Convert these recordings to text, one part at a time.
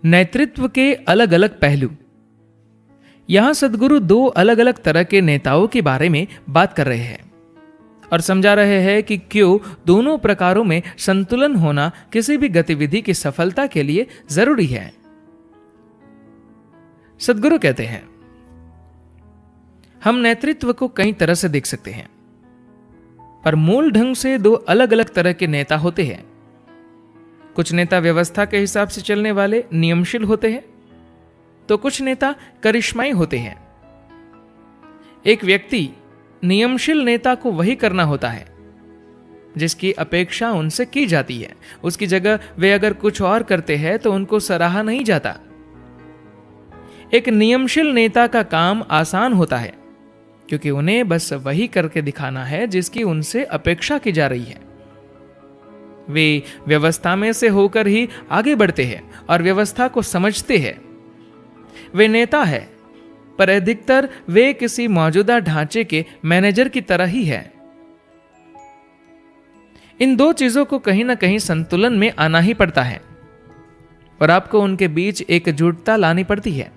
नेतृत्व के अलग अलग पहलू। यहां सदगुरु दो अलग अलग तरह के नेताओं के बारे में बात कर रहे हैं और समझा रहे हैं कि क्यों दोनों प्रकारों में संतुलन होना किसी भी गतिविधि की सफलता के लिए जरूरी है। सदगुरु कहते हैं, हम नेतृत्व को कई तरह से देख सकते हैं, पर मूल ढंग से दो अलग अलग तरह के नेता होते हैं। कुछ नेता व्यवस्था के हिसाब से चलने वाले नियमशील होते हैं, तो कुछ नेता करिश्माई होते हैं। एक व्यक्ति नियमशील नेता को वही करना होता है जिसकी अपेक्षा उनसे की जाती है। उसकी जगह वे अगर कुछ और करते हैं तो उनको सराहा नहीं जाता। एक नियमशील नेता का काम आसान होता है क्योंकि उन्हें बस वही करके दिखाना है जिसकी उनसे अपेक्षा की जा रही है। वे व्यवस्था में से होकर ही आगे बढ़ते हैं और व्यवस्था को समझते हैं। वे नेता है, पर अधिकतर वे किसी मौजूदा ढांचे के मैनेजर की तरह ही है। इन दो चीजों को कहीं ना कहीं संतुलन में आना ही पड़ता है और आपको उनके बीच एकजुटता लानी पड़ती है।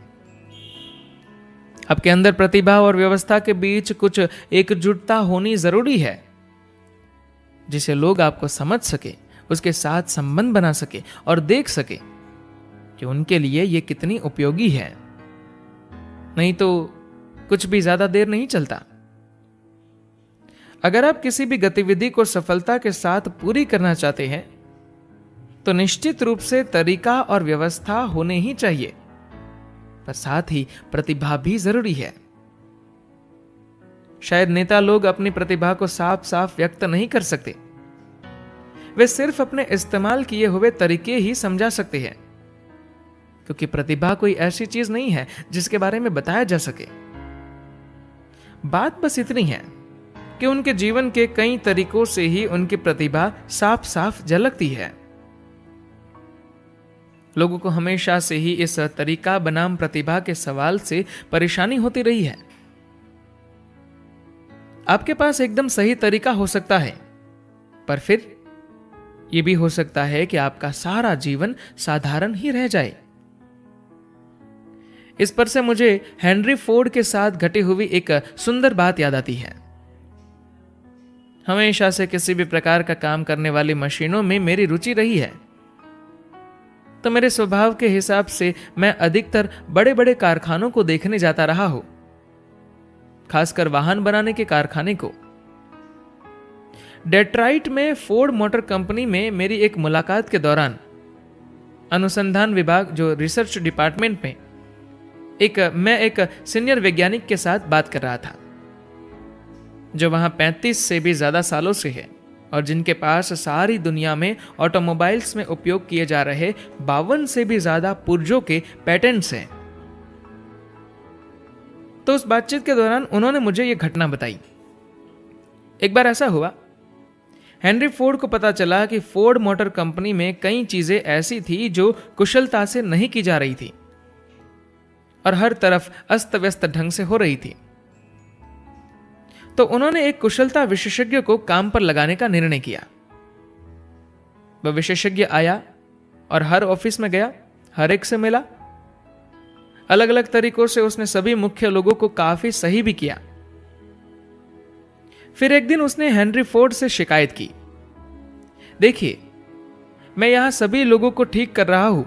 आपके अंदर प्रतिभा और व्यवस्था के बीच कुछ एकजुटता होनी जरूरी है जिसे लोग आपको समझ सके, उसके साथ संबंध बना सके और देख सके कि उनके लिए यह कितनी उपयोगी है। नहीं तो कुछ भी ज्यादा देर नहीं चलता। अगर आप किसी भी गतिविधि को सफलता के साथ पूरी करना चाहते हैं तो निश्चित रूप से तरीका और व्यवस्था होने ही चाहिए, पर साथ ही प्रतिभा भी जरूरी है। शायद नेता लोग अपनी प्रतिभा को साफ साफ व्यक्त नहीं कर सकते। वे सिर्फ अपने इस्तेमाल किए हुए तरीके ही समझा सकते हैं, क्योंकि प्रतिभा कोई ऐसी चीज नहीं है जिसके बारे में बताया जा सके। बात बस इतनी है कि उनके जीवन के कई तरीकों से ही उनकी प्रतिभा साफ साफ झलकती है। लोगों को हमेशा से ही इस तरीका बनाम प्रतिभा के सवाल से परेशानी होती रही है। आपके पास एकदम सही तरीका हो सकता है, पर फिर यह भी हो सकता है कि आपका सारा जीवन साधारण ही रह जाए। इस पर से मुझे हेनरी फोर्ड के साथ घटी हुई एक सुंदर बात याद आती है। हमेशा से किसी भी प्रकार का काम करने वाली मशीनों में मेरी रुचि रही है, तो मेरे स्वभाव के हिसाब से मैं अधिकतर बड़े बड़े कारखानों को देखने जाता रहा हूं, खासकर वाहन बनाने के कारखाने को। डेट्राइट में फोर्ड मोटर कंपनी में मेरी एक मुलाकात के दौरान अनुसंधान विभाग, जो रिसर्च डिपार्टमेंट में मैं एक सीनियर वैज्ञानिक के साथ बात कर रहा था, जो वहां 35 से भी ज्यादा सालों से है और जिनके पास सारी दुनिया में ऑटोमोबाइल्स में उपयोग किए जा रहे 52 से भी ज्यादा पुर्जों के पेटेंट्स हैं। तो उस बातचीत के दौरान उन्होंने मुझे यह घटना बताई। एक बार ऐसा हुआ, हेनरी फोर्ड को पता चला कि फोर्ड मोटर कंपनी में कई चीजें ऐसी थी जो कुशलता से नहीं की जा रही थी और हर तरफ अस्त व्यस्त ढंग से हो रही थी। तो उन्होंने एक कुशलता विशेषज्ञ को काम पर लगाने का निर्णय किया। वह विशेषज्ञ आया और हर ऑफिस में गया, हर एक से मिला, अलग अलग तरीकों से उसने सभी मुख्य लोगों को काफी सही भी किया। फिर एक दिन उसने हेनरी फोर्ड से शिकायत की, देखिए, मैं यहां सभी लोगों को ठीक कर रहा हूं,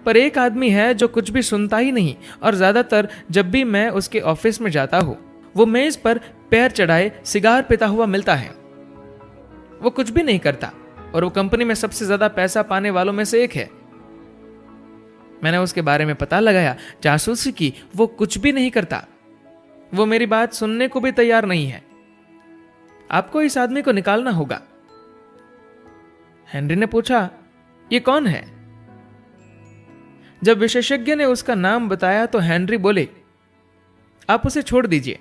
पर एक आदमी है जो कुछ भी सुनता ही नहीं और ज्यादातर जब भी मैं उसके ऑफिस में जाता हूं, वो मेज पर पैर चढ़ाए सिगार पीता हुआ मिलता है। वो कुछ भी नहीं करता और वो कंपनी में सबसे ज्यादा पैसा पाने वालों में से एक है। मैंने उसके बारे में पता लगाया, जासूसी की, वो कुछ भी नहीं करता। वो मेरी बात सुनने को भी तैयार नहीं है। आपको इस आदमी को निकालना होगा। हेनरी ने पूछा, ये कौन है? जब विशेषज्ञ ने उसका नाम बताया तो हेनरी बोले, आप उसे छोड़ दीजिए।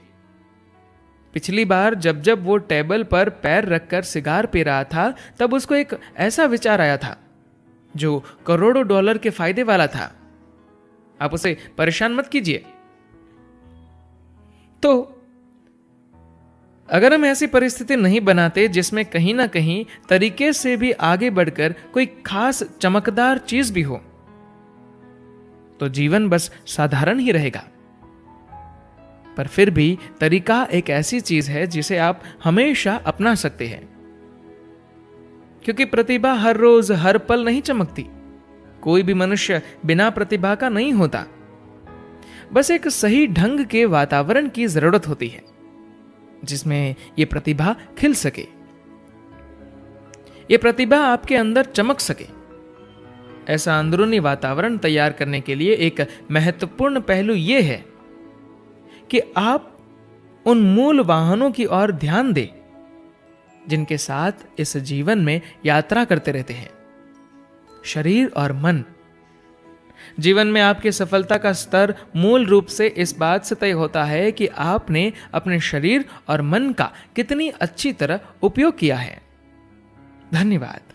पिछली बार जब जब वो टेबल पर पैर रखकर सिगार पी रहा था, तब उसको एक ऐसा विचार आया था जो करोड़ों डॉलर के फायदे वाला था। आप उसे परेशान मत कीजिए। तो अगर हम ऐसी परिस्थिति नहीं बनाते जिसमें कहीं ना कहीं तरीके से भी आगे बढ़कर कोई खास चमकदार चीज भी हो, तो जीवन बस साधारण ही रहेगा। पर फिर भी तरीका एक ऐसी चीज है जिसे आप हमेशा अपना सकते हैं, क्योंकि प्रतिभा हर रोज हर पल नहीं चमकती। कोई भी मनुष्य बिना प्रतिभा का नहीं होता। बस एक सही ढंग के वातावरण की जरूरत होती है जिसमें यह प्रतिभा खिल सके, यह प्रतिभा आपके अंदर चमक सके। ऐसा अंदरूनी वातावरण तैयार करने के लिए एक महत्वपूर्ण पहलू यह है कि आप उन मूल वाहनों की ओर ध्यान दें जिनके साथ इस जीवन में यात्रा करते रहते हैं, शरीर और मन। जीवन में आपकी सफलता का स्तर मूल रूप से इस बात से तय होता है कि आपने अपने शरीर और मन का कितनी अच्छी तरह उपयोग किया है। धन्यवाद।